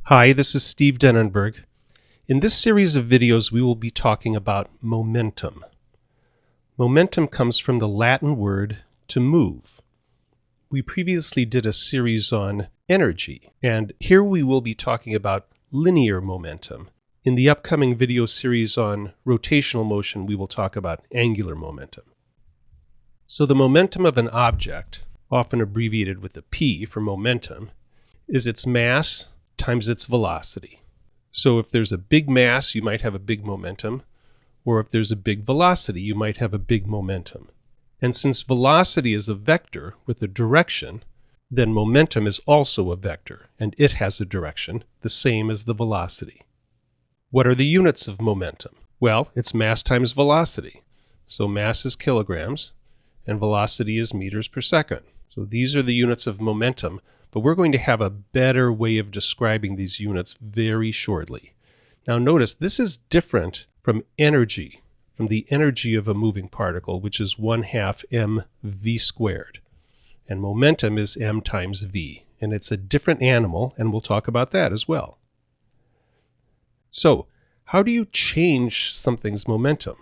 Hi, this is Steve Denenberg. In this series of videos, we will be talking about momentum. Momentum comes from the Latin word to move. We previously did a series on energy, and here we will be talking about linear momentum. In the upcoming video series on rotational motion, we will talk about angular momentum. So the momentum of an object, often abbreviated with a P for momentum, is its mass times its velocity. So if there's a big mass, you might have a big momentum, or if there's a big velocity, you might have a big momentum. And since velocity is a vector with a direction, then momentum is also a vector, and it has a direction, the same as the velocity. What are the units of momentum? Well, it's mass times velocity. So mass is kilograms, and velocity is meters per second. So these are the units of momentum, but we're going to have a better way of describing these units very shortly. Now notice, this is different from energy, from the energy of a moving particle, which is 1/2 mv squared. And momentum is m times v. And it's a different animal, and we'll talk about that as well. So, how do you change something's momentum?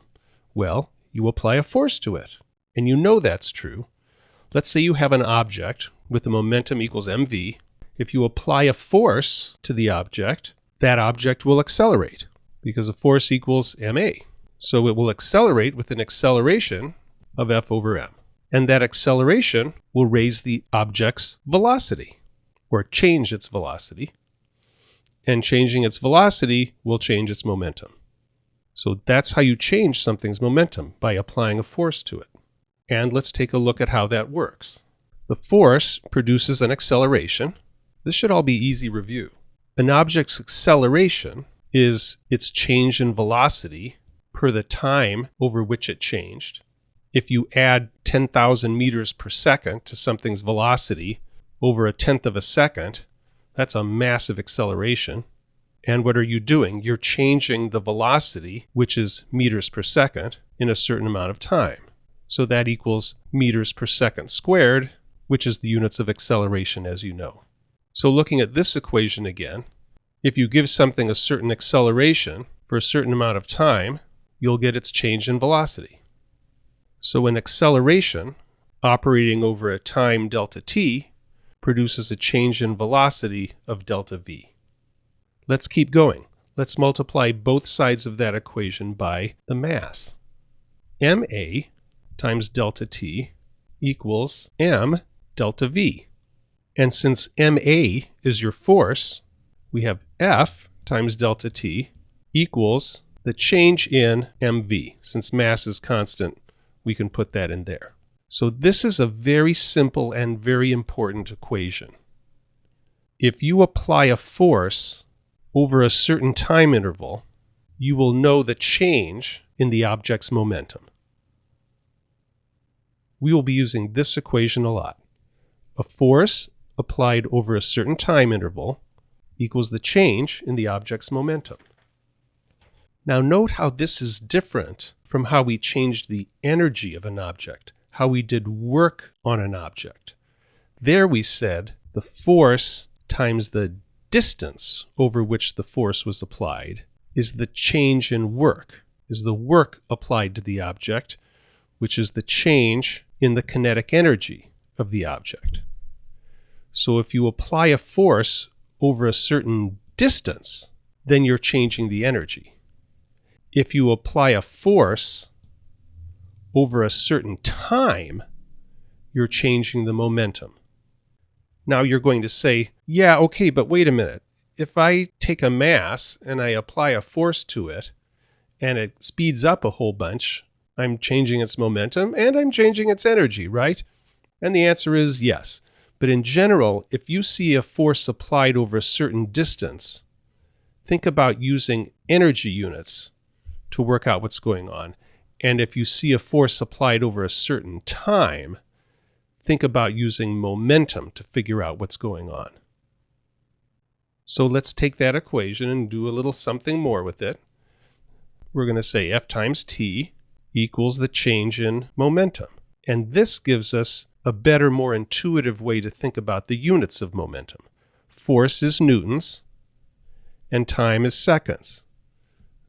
Well, you apply a force to it. And you know that's true. Let's say you have an object with the momentum equals mv. If you apply a force to the object, that object will accelerate because a force equals ma. So it will accelerate with an acceleration of f over m. And that acceleration will raise the object's velocity, or change its velocity. And changing its velocity will change its momentum. So that's how you change something's momentum, by applying a force to it. And let's take a look at how that works. The force produces an acceleration. This should all be easy review. An object's acceleration is its change in velocity per the time over which it changed. If you add 10,000 meters per second to something's velocity over 1/10 of a second, that's a massive acceleration. And what are you doing? You're changing the velocity, which is meters per second, in a certain amount of time. So that equals meters per second squared, which is the units of acceleration, as you know. So looking at this equation again, if you give something a certain acceleration for a certain amount of time, you'll get its change in velocity. So an acceleration operating over a time delta t produces a change in velocity of delta v. Let's keep going. Let's multiply both sides of that equation by the mass. ma times delta t equals m delta v. And since ma is your force, we have F times delta t equals the change in mv. Since mass is constant, we can put that in there. So this is a very simple and very important equation. If you apply a force over a certain time interval, you will know the change in the object's momentum. We will be using this equation a lot. A force applied over a certain time interval equals the change in the object's momentum. Now note how this is different from how we changed the energy of an object, how we did work on an object. There we said the force times the distance over which the force was applied is the change in work, is the work applied to the object, which is the change in the kinetic energy of the object. So if you apply a force over a certain distance, then you're changing the energy. If you apply a force over a certain time, you're changing the momentum. Now you're going to say, yeah, okay, but wait a minute. If I take a mass and I apply a force to it and it speeds up a whole bunch, I'm changing its momentum and I'm changing its energy, right? And the answer is yes. But in general, if you see a force applied over a certain distance, think about using energy units to work out what's going on. And if you see a force applied over a certain time, think about using momentum to figure out what's going on. So let's take that equation and do a little something more with it. We're going to say F times t equals the change in momentum. And this gives us a better, more intuitive way to think about the units of momentum. Force is newtons, and time is seconds.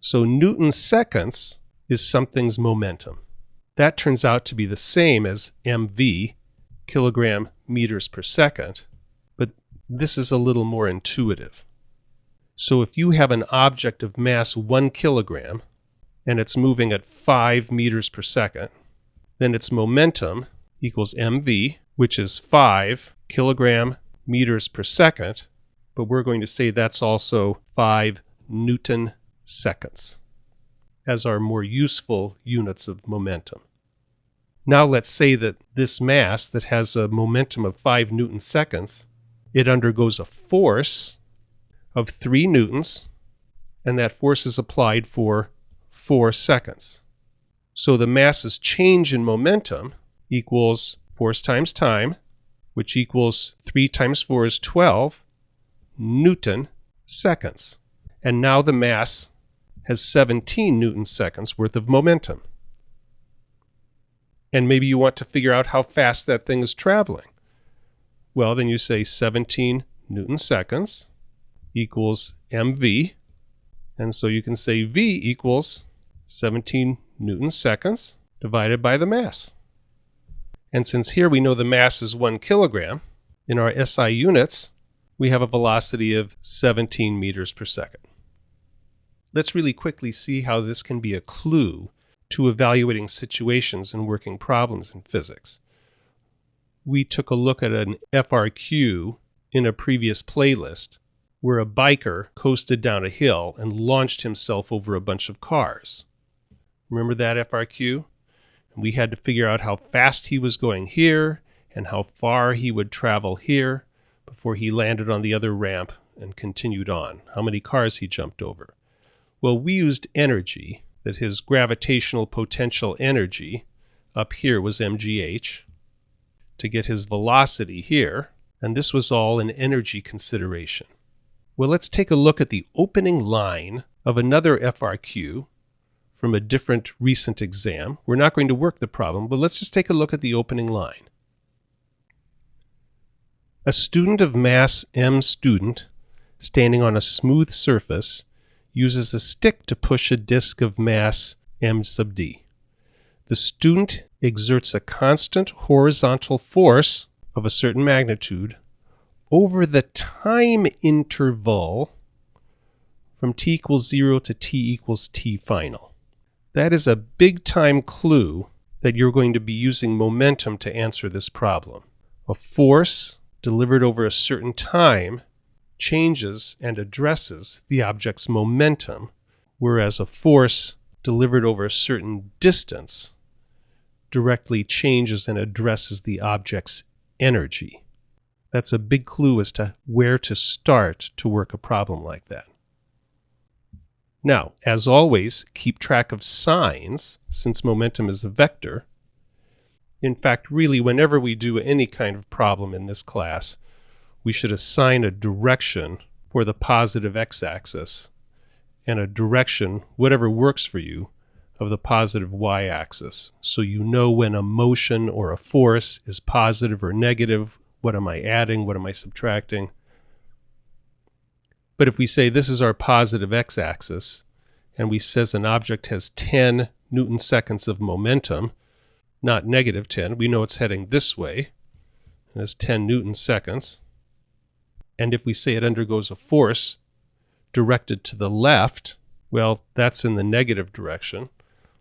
So Newton seconds is something's momentum. That turns out to be the same as mv, kilogram meters per second, but this is a little more intuitive. So if you have an object of mass 1 kilogram and it's moving at 5 meters per second, then its momentum equals mv, which is 5 kilogram meters per second, but we're going to say that's also 5 Newton seconds as our more useful units of momentum. Now let's say that this mass that has a momentum of 5 Newton seconds, it undergoes a force of 3 newtons, and that force is applied for 4 seconds. So the mass's change in momentum equals force times time, which equals 3 times 4 is 12 Newton seconds. And now the mass has 17 Newton seconds worth of momentum. And maybe you want to figure out how fast that thing is traveling. Well, then you say 17 Newton seconds equals mv. And so you can say v equals 17 Newton seconds divided by the mass. And since here we know the mass is 1 kilogram, in our SI units, we have a velocity of 17 meters per second. Let's really quickly see how this can be a clue to evaluating situations and working problems in physics. We took a look at an FRQ in a previous playlist where a biker coasted down a hill and launched himself over a bunch of cars. Remember that FRQ? And we had to figure out how fast he was going here and how far he would travel here before he landed on the other ramp and continued on, how many cars he jumped over. Well, we used energy, that his gravitational potential energy up here was mgh, to get his velocity here, and this was all an energy consideration. Well, let's take a look at the opening line of another FRQ from a different recent exam. We're not going to work the problem, but let's just take a look at the opening line. A student of mass m student standing on a smooth surface uses a stick to push a disk of mass m sub d. The student exerts a constant horizontal force of a certain magnitude over the time interval from t equals 0 to t equals t final. That is a big time clue that you're going to be using momentum to answer this problem. A force delivered over a certain time changes and addresses the object's momentum, whereas a force delivered over a certain distance directly changes and addresses the object's energy. That's a big clue as to where to start to work a problem like that. Now, as always, keep track of signs, since momentum is a vector. In fact, really, whenever we do any kind of problem in this class, we should assign a direction for the positive x-axis and a direction, whatever works for you, of the positive y-axis. So you know when a motion or a force is positive or negative, what am I adding, what am I subtracting. But if we say this is our positive x-axis, and we says an object has 10 Newton seconds of momentum, not negative 10, we know it's heading this way, and it's 10 Newton seconds. And if we say it undergoes a force directed to the left, well, that's in the negative direction.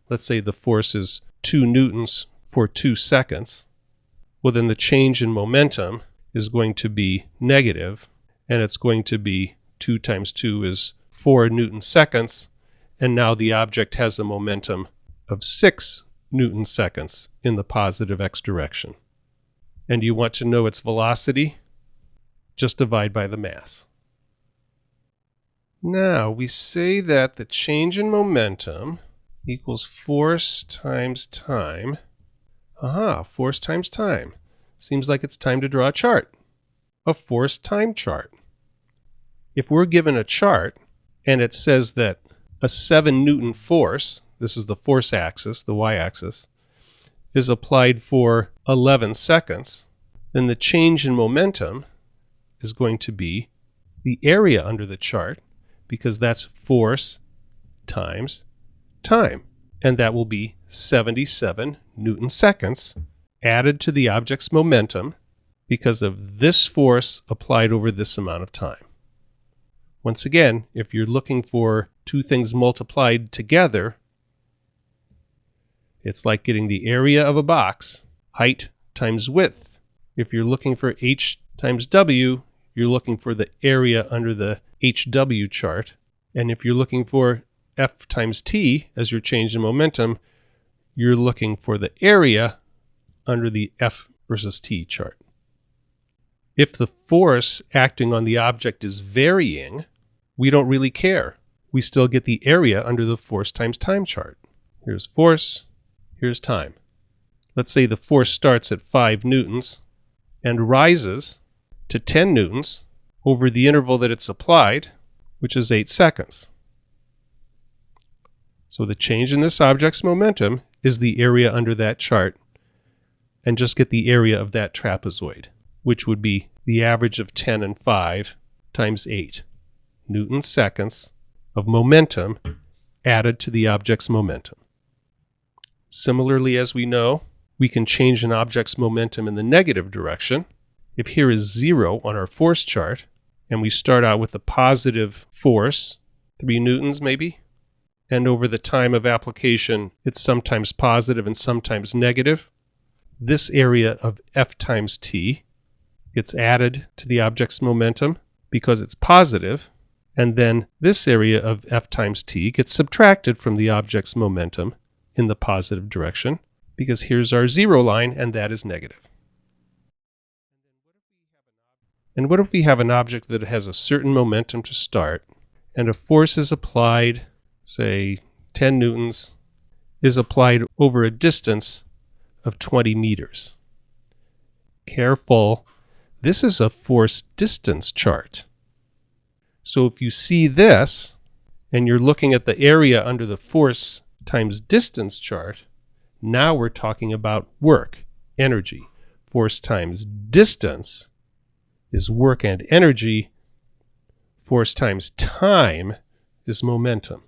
Let's say the force is 2 newtons for 2 seconds. Well, then the change in momentum is going to be negative, and it's going to be 2 times 2 is 4 Newton seconds, and now the object has a momentum of 6 Newton seconds in the positive x direction. And you want to know its velocity? Just divide by the mass. Now, we say that the change in momentum equals force times time. Aha, force times time. Seems like it's time to draw a chart. A force time chart. If we're given a chart and it says that a 7 Newton force, this is the force axis, the y-axis, is applied for 11 seconds, then the change in momentum is going to be the area under the chart because that's force times time. And that will be 77 Newton seconds added to the object's momentum because of this force applied over this amount of time. Once again, if you're looking for two things multiplied together, it's like getting the area of a box, height times width. If you're looking for h times w, you're looking for the area under the HW chart. And if you're looking for F times T as your change in momentum, you're looking for the area under the F versus T chart. If the force acting on the object is varying, we don't really care. We still get the area under the force times time chart. Here's force, here's time. Let's say the force starts at 5 newtons and rises to 10 newtons over the interval that it's applied, which is 8 seconds. So the change in this object's momentum is the area under that chart, and just get the area of that trapezoid, which would be the average of 10 and 5 times 8 Newton seconds of momentum added to the object's momentum. Similarly, as we know, we can change an object's momentum in the negative direction. If here is 0 on our force chart, and we start out with a positive force, 3 newtons maybe, and over the time of application, it's sometimes positive and sometimes negative, this area of F times T gets added to the object's momentum because it's positive, and then this area of F times T gets subtracted from the object's momentum in the positive direction because here's our 0 line and that is negative. And what if we have an object that has a certain momentum to start and a force is applied, say 10 newtons, is applied over a distance of 20 meters? Careful, this is a force distance chart. So if you see this and you're looking at the area under the force times distance chart, now we're talking about work, energy. Force times distance is work and energy. Force times time is momentum.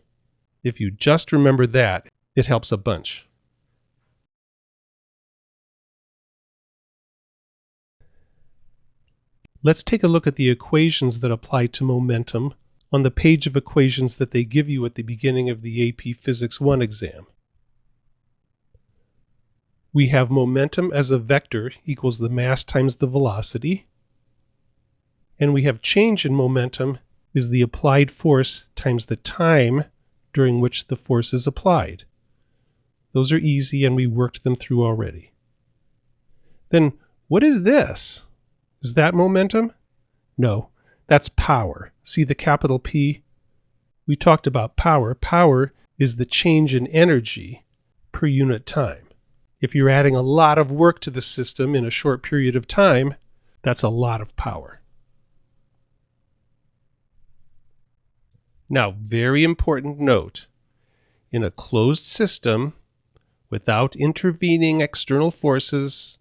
If you just remember that, it helps a bunch. Let's take a look at the equations that apply to momentum on the page of equations that they give you at the beginning of the AP Physics 1 exam. We have momentum as a vector equals the mass times the velocity. And we have change in momentum is the applied force times the time during which the force is applied. Those are easy and we worked them through already. Then what is this? Is that momentum? No, that's power. See the capital P? We talked about power. Power is the change in energy per unit time. If you're adding a lot of work to the system in a short period of time, that's a lot of power. Now, very important note, in a closed system, without intervening external forces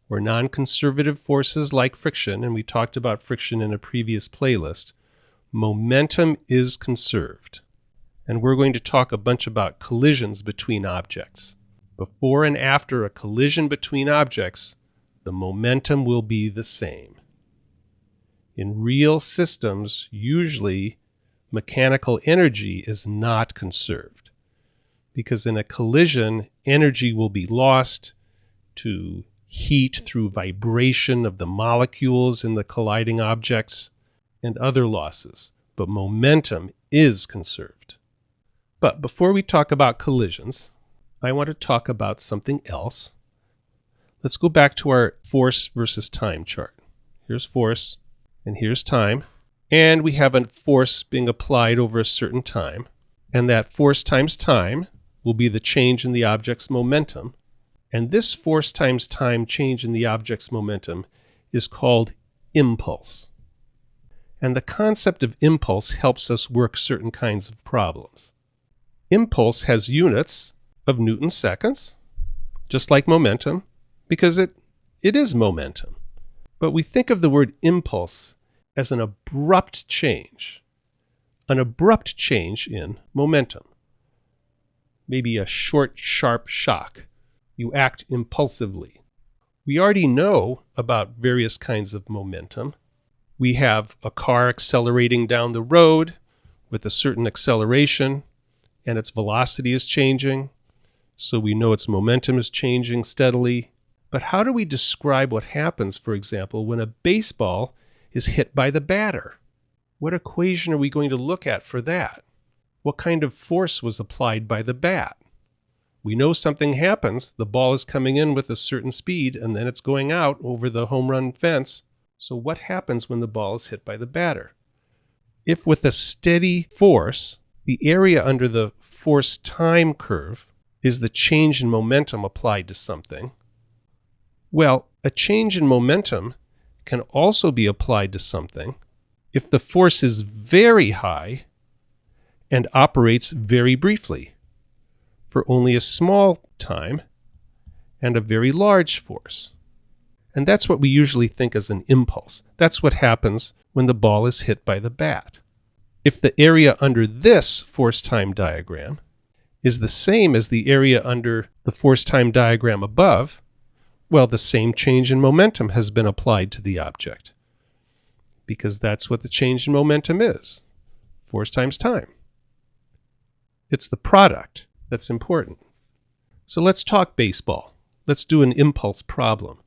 or non-conservative forces like friction, and we talked about friction in a previous playlist, momentum is conserved. And we're going to talk a bunch about collisions between objects. Before and after a collision between objects, the momentum will be the same. In real systems, usually mechanical energy is not conserved, because in a collision, energy will be lost to heat through vibration of the molecules in the colliding objects and other losses, but momentum is conserved. But before we talk about collisions, I want to talk about something else. Let's go back to our force versus time chart. Here's force and here's time. And we have a force being applied over a certain time. And that force times time will be the change in the object's momentum. And this force times time change in the object's momentum is called impulse. And the concept of impulse helps us work certain kinds of problems. Impulse has units of Newton seconds, just like momentum, because it is momentum. But we think of the word impulse as an abrupt change, an abrupt change in momentum. Maybe a short, sharp shock. You act impulsively. We already know about various kinds of momentum. We have a car accelerating down the road with a certain acceleration, and its velocity is changing, so we know its momentum is changing steadily. But how do we describe what happens, for example, when a baseball is hit by the batter? What equation are we going to look at for that? What kind of force was applied by the bat? We know something happens. The ball is coming in with a certain speed, and then it's going out over the home run fence. So what happens when the ball is hit by the batter? If with a steady force, the area under the ForceTime curve is the change in momentum applied to something, well, a change in momentum can also be applied to something if the force is very high and operates very briefly for only a small time and a very large force. And that's what we usually think as an impulse. That's what happens when the ball is hit by the bat. If the area under this ForceTime diagram is the same as the area under the ForceTime diagram above, well, the same change in momentum has been applied to the object, because that's what the change in momentum is. Force times time. It's the product that's important. So let's talk baseball. Let's do an impulse problem.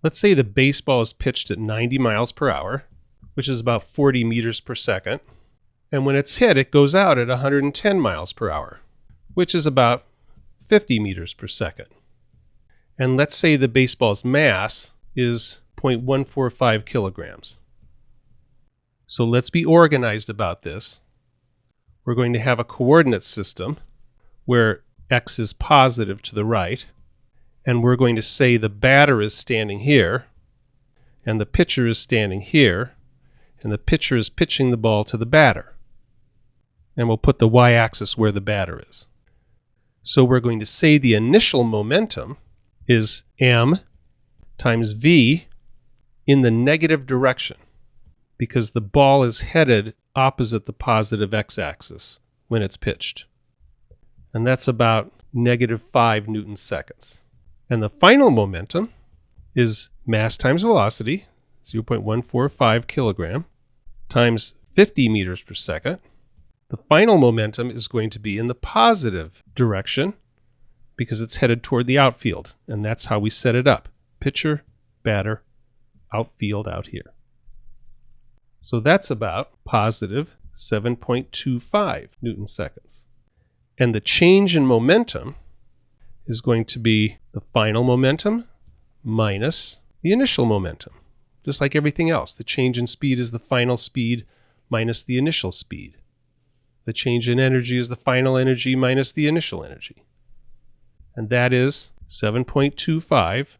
Let's say the baseball is pitched at 90 miles per hour, which is about 40 meters per second. And when it's hit, it goes out at 110 miles per hour, which is about 50 meters per second. And let's say the baseball's mass is 0.145 kilograms. So let's be organized about this. We're going to have a coordinate system where x is positive to the right, and we're going to say the batter is standing here, and the pitcher is standing here, and the pitcher is pitching the ball to the batter. And we'll put the y-axis where the batter is. So we're going to say the initial momentum is m times v in the negative direction, because the ball is headed opposite the positive x-axis when it's pitched. And that's about -5 Newton seconds. And the final momentum is mass times velocity, 0.145 kilogram, times 50 meters per second. The final momentum is going to be in the positive direction because it's headed toward the outfield. And that's how we set it up. Pitcher, batter, outfield out here. So that's about positive 7.25 Newton seconds. And the change in momentum is going to be the final momentum minus the initial momentum. Just like everything else, the change in speed is the final speed minus the initial speed. The change in energy is the final energy minus the initial energy. And that is 7.25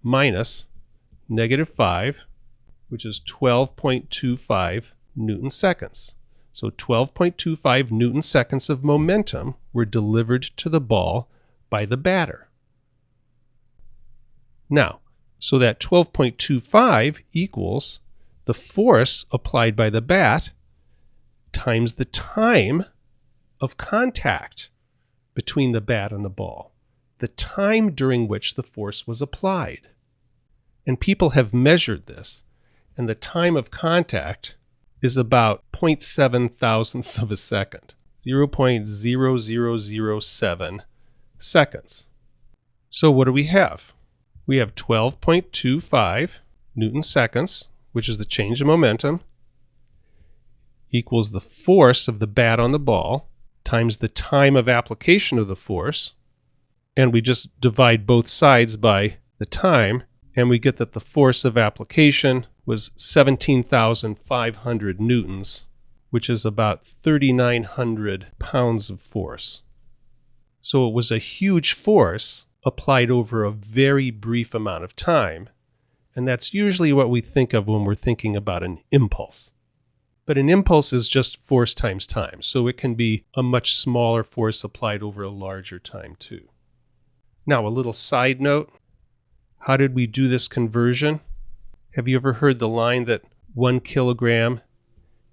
minus -5, which is 12.25 Newton seconds. So 12.25 Newton seconds of momentum were delivered to the ball by the batter. Now, so that 12.25 equals the force applied by the bat times the time of contact between the bat and the ball, the time during which the force was applied. And people have measured this, and the time of contact is about 0.7 thousandths of a second, 0.0007 seconds. So what do we have? We have 12.25 Newton seconds, which is the change in momentum, equals the force of the bat on the ball times the time of application of the force, and we just divide both sides by the time, and we get that the force of application was 17,500 newtons, which is about 3,900 pounds of force. So it was a huge force applied over a very brief amount of time, and that's usually what we think of when we're thinking about an impulse. But an impulse is just force times time, so it can be a much smaller force applied over a larger time too. Now, a little side note. How did we do this conversion? Have you ever heard the line that 1 kilogram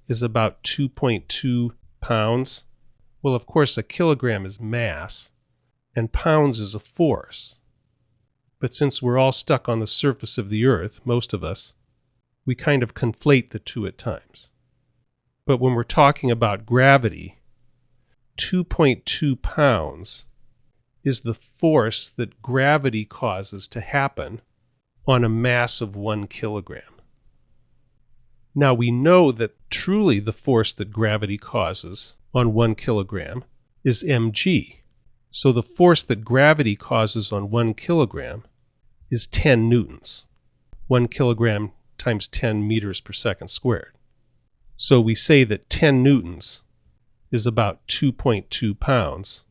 is about 2.2 pounds. Well, of course, a kilogram is mass, and pounds is a force. But since we're all stuck on the surface of the Earth, most of us, we kind of conflate the two at times. But when we're talking about gravity, 2.2 pounds is the force that gravity causes to happen on a mass of 1 kilogram. Now we know that truly the force that gravity causes on 1 kilogram is mg. So the force that gravity causes on 1 kilogram is 10 newtons. 1 kilogram times 10 meters per second squared. So we say that 10 newtons is about 2.2 pounds,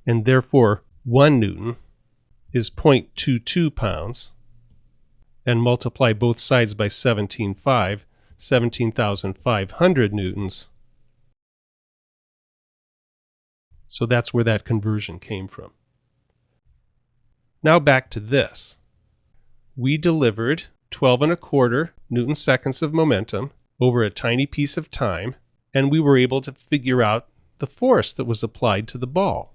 and therefore 1 newton is 0.22 pounds, and multiply both sides by 17,500 newtons. So that's where that conversion came from. Now back to this. We delivered 12.25 Newton seconds of momentum over a tiny piece of time, and we were able to figure out the force that was applied to the ball.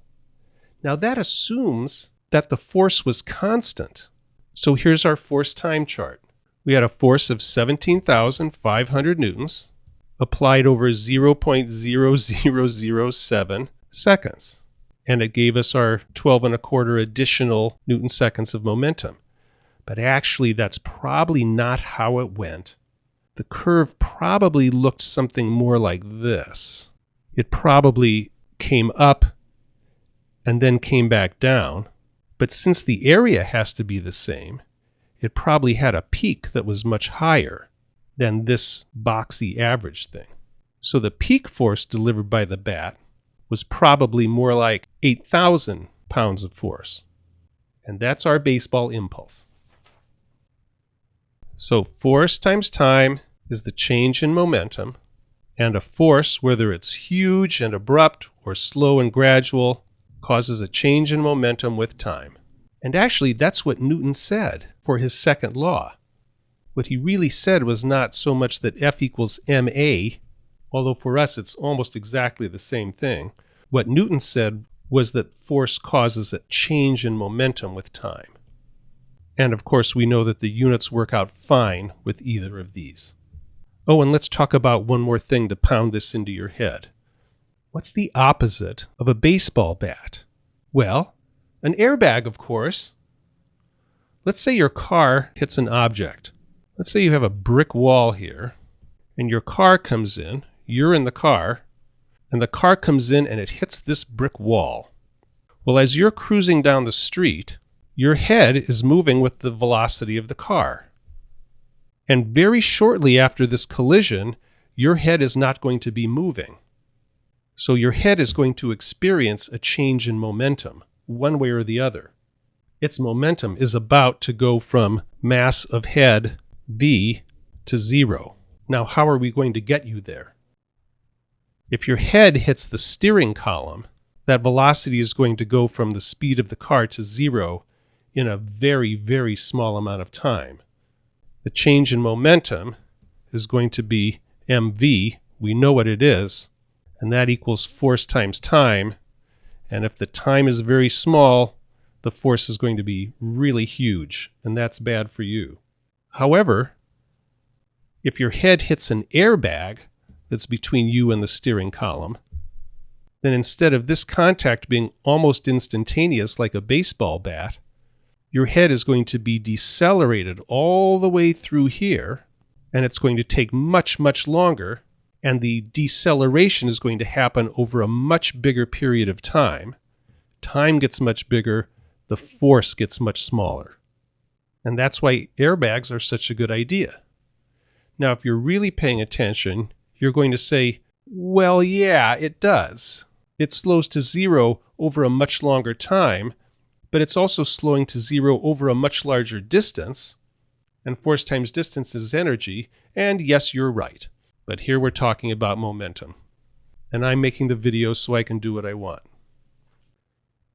Now that assumes that the force was constant. So here's our force time chart. We had a force of 17,500 newtons applied over 0.0007 seconds. And it gave us our 12.25 additional Newton seconds of momentum. But actually, that's probably not how it went. The curve probably looked something more like this. It probably came up and then came back down. But since the area has to be the same, it probably had a peak that was much higher than this boxy average thing. So the peak force delivered by the bat was probably more like 8,000 pounds of force. And that's our baseball impulse. So force times time is the change in momentum, and a force, whether it's huge and abrupt or slow and gradual, causes a change in momentum with time. And actually, that's what Newton said for his second law. What he really said was not so much that F equals ma, although for us it's almost exactly the same thing. What Newton said was that force causes a change in momentum with time. And of course, we know that the units work out fine with either of these. Oh, and let's talk about one more thing to pound this into your head. What's the opposite of a baseball bat? Well, an airbag, of course. Let's say your car hits an object. Let's say you have a brick wall here, and your car comes in, you're in the car, and the car comes in and it hits this brick wall. Well, as you're cruising down the street, your head is moving with the velocity of the car. And very shortly after this collision, your head is not going to be moving. So your head is going to experience a change in momentum, one way or the other. Its momentum is about to go from mass of head, v, to 0. Now, how are we going to get you there? If your head hits the steering column, that velocity is going to go from the speed of the car to 0 in a very, very small amount of time. The change in momentum is going to be mv. We know what it is, and that equals force times time. And if the time is very small, the force is going to be really huge, and that's bad for you. However, if your head hits an airbag that's between you and the steering column, then instead of this contact being almost instantaneous like a baseball bat, your head is going to be decelerated all the way through here, and it's going to take much, much longer, and the deceleration is going to happen over a much bigger period of time. Time gets much bigger, the force gets much smaller. And that's why airbags are such a good idea. Now, if you're really paying attention, you're going to say, well, yeah, it does. It slows to 0 over a much longer time, but it's also slowing to 0 over a much larger distance, and force times distance is energy, and yes, you're right. But here we're talking about momentum, and I'm making the video so I can do what I want.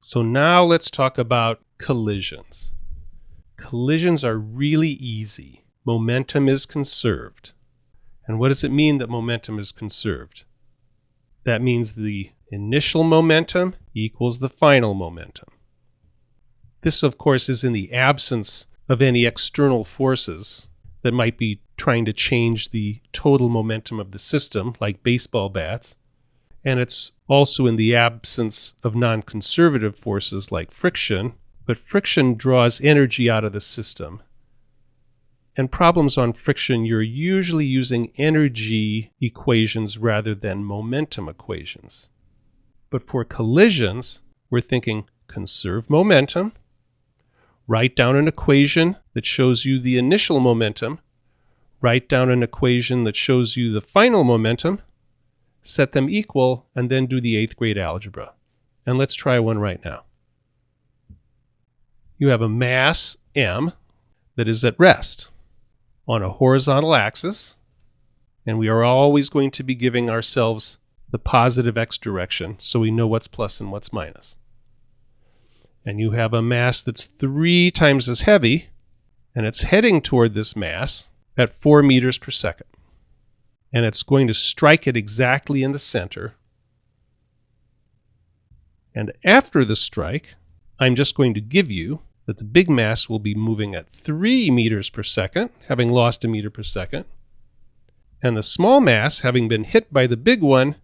So now let's talk about collisions. Collisions are really easy. Momentum is conserved. And what does it mean that momentum is conserved? That means the initial momentum equals the final momentum. This, of course, is in the absence of any external forces that might be trying to change the total momentum of the system, like baseball bats. And it's also in the absence of non-conservative forces like friction, but friction draws energy out of the system. And problems on friction, you're usually using energy equations rather than momentum equations. But for collisions, we're thinking conserve momentum, write down an equation that shows you the initial momentum, write down an equation that shows you the final momentum, set them equal, and then do the 8th grade algebra. And let's try one right now. You have a mass m that is at rest on a horizontal axis, and we are always going to be giving ourselves the positive x direction so we know what's plus and what's minus. And you have a mass that's 3 times as heavy, and it's heading toward this mass at 4 meters per second. And it's going to strike it exactly in the center. And after the strike, I'm just going to give you that the big mass will be moving at 3 meters per second, having lost a meter per second. And the small mass, having been hit by the big one,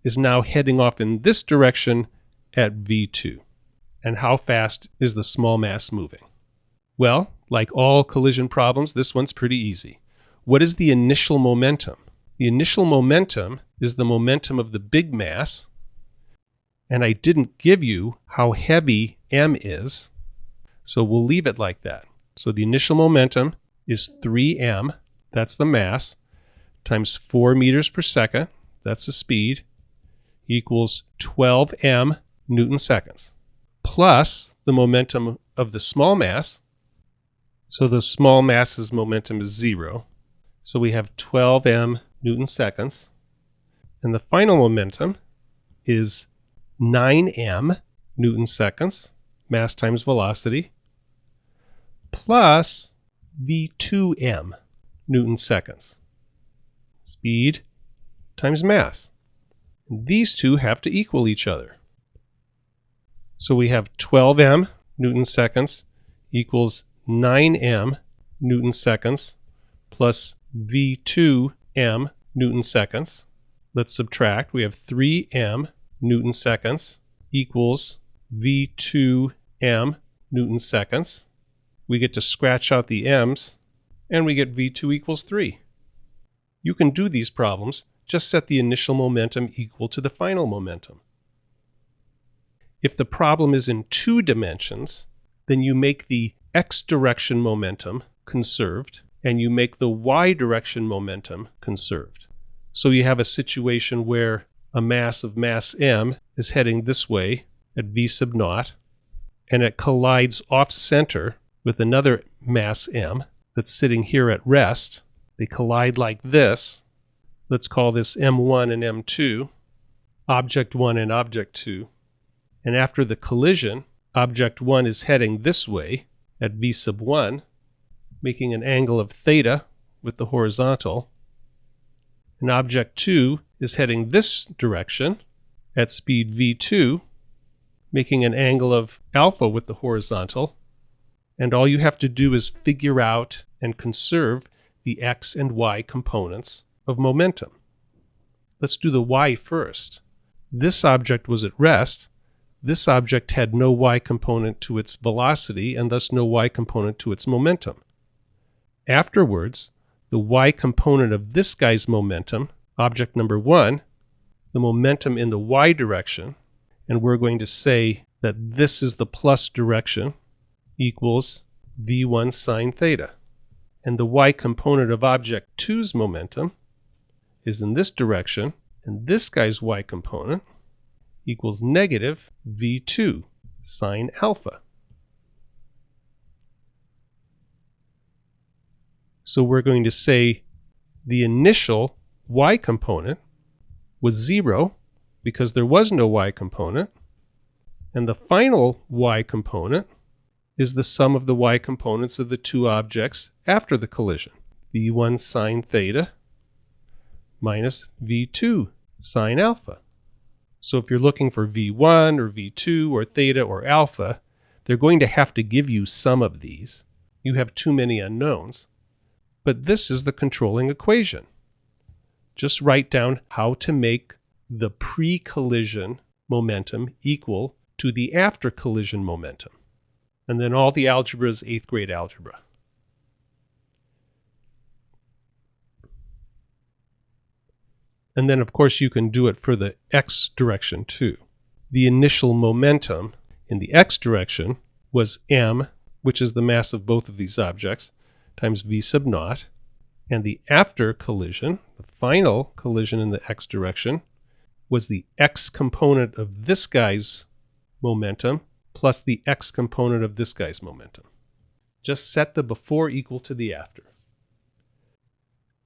is now heading off in this direction at v2. And how fast is the small mass moving? Well, like all collision problems, this one's pretty easy. What is the initial momentum? The initial momentum is the momentum of the big mass, and I didn't give you how heavy m is, so we'll leave it like that. So the initial momentum is 3m, that's the mass, times 4 meters per second, that's the speed, equals 12m Newton seconds, plus the momentum of the small mass. So the small mass's momentum is 0. So we have 12m Newton seconds. And the final momentum is 9m Newton seconds, mass times velocity, plus v2m Newton seconds, speed times mass. And these two have to equal each other. So we have 12m Newton seconds equals 9m Newton seconds plus v2m Newton seconds. Let's subtract. We have 3m Newton seconds equals v2m Newton seconds. We get to scratch out the m's, and we get v2 equals 3. You can do these problems. Just set the initial momentum equal to the final momentum. If the problem is in 2 dimensions, then you make the x direction momentum conserved, and you make the y direction momentum conserved. So you have a situation where a mass of mass m is heading this way at v sub naught, and it collides off center with another mass m that's sitting here at rest. They collide like this. Let's call this m1 and m2, object 1 and object 2. And after the collision, object 1 is heading this way at v sub 1, making an angle of theta with the horizontal. And object 2 is heading this direction at speed v2, making an angle of alpha with the horizontal. And all you have to do is figure out and conserve the x and y components of momentum. Let's do the y first. This object was at rest. This object had no y component to its velocity and thus no y component to its momentum. Afterwards, the y component of this guy's momentum, object number 1, the momentum in the y direction, and we're going to say that this is the plus direction, equals v1 sine theta. And the y component of object 2's momentum is in this direction, and this guy's y component equals negative v2 sine alpha. So we're going to say the initial y component was 0 because there was no y component, and the final y component is the sum of the y components of the 2 objects after the collision, v1 sine theta minus v2 sine alpha. So if you're looking for v1 or v2 or theta or alpha, they're going to have to give you some of these. You have too many unknowns. But this is the controlling equation. Just write down how to make the pre-collision momentum equal to the after-collision momentum. And then all the algebra is 8th grade algebra. And then, of course, you can do it for the x direction too. The initial momentum in the x direction was m, which is the mass of both of these objects, times v sub naught. And the after collision, the final collision in the x direction, was the x component of this guy's momentum plus the x component of this guy's momentum. Just set the before equal to the after.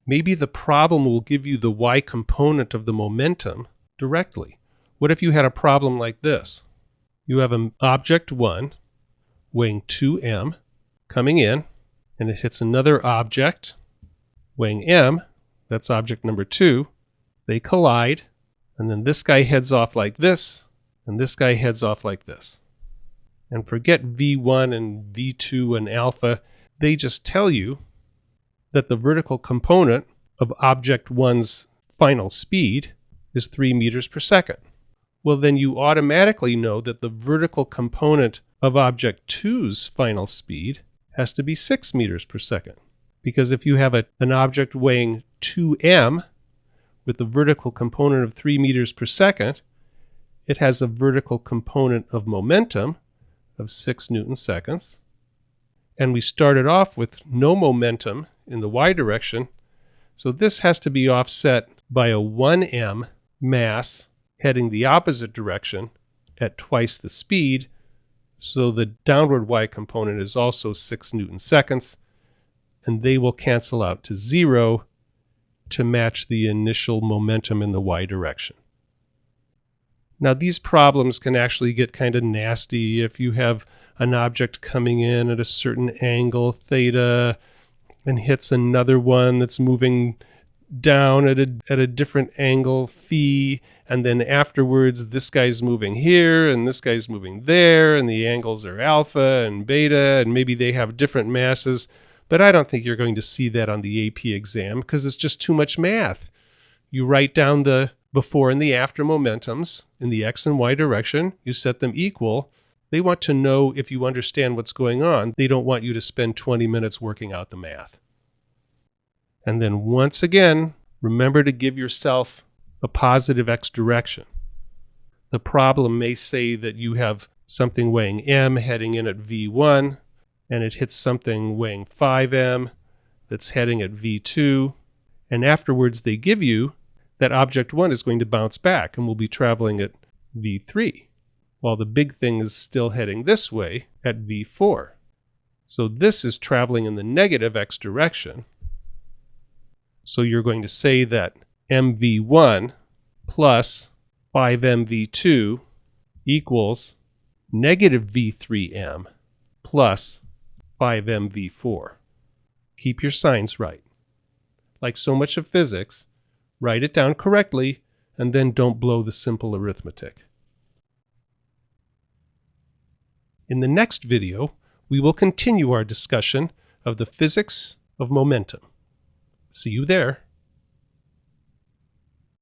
Maybe the problem will give you the y component of the momentum directly. What if you had a problem like this? You have an object 1 weighing 2m coming in, and it hits another object weighing m, that's object number 2. They collide, and then this guy heads off like this, and this guy heads off like this. And forget v1 and v2 and alpha. They just tell you that the vertical component of object 1's final speed is 3 meters per second. Well, then you automatically know that the vertical component of object 2's final speed has to be 6 meters per second. Because if you have an object weighing 2m with the vertical component of 3 meters per second, it has a vertical component of momentum of 6 Newton seconds. And we started off with no momentum in the y direction, so this has to be offset by a 1m mass heading the opposite direction at twice the speed, so the downward y component is also 6 Newton seconds, and they will cancel out to 0 to match the initial momentum in the y direction. Now these problems can actually get kind of nasty if you have an object coming in at a certain angle, theta, and hits another one that's moving down at a different angle, phi, and then afterwards this guy's moving here and this guy's moving there, and the angles are alpha and beta, and maybe they have different masses. But I don't think you're going to see that on the AP exam because it's just too much math. You write down the before and the after momentums in the x and y direction. You set them equal. They want to know if you understand what's going on. They don't want you to spend 20 minutes working out the math. And then once again, remember to give yourself a positive x direction. The problem may say that you have something weighing m heading in at v1, and it hits something weighing 5m that's heading at v2, and afterwards they give you that object 1 is going to bounce back and will be traveling at v3, while the big thing is still heading this way at v4. So this is traveling in the negative x direction. So you're going to say that mv1 plus 5mv2 equals negative v3m plus 5mv4. Keep your signs right. Like so much of physics, write it down correctly and then don't blow the simple arithmetic. In the next video, we will continue our discussion of the physics of momentum. See you there.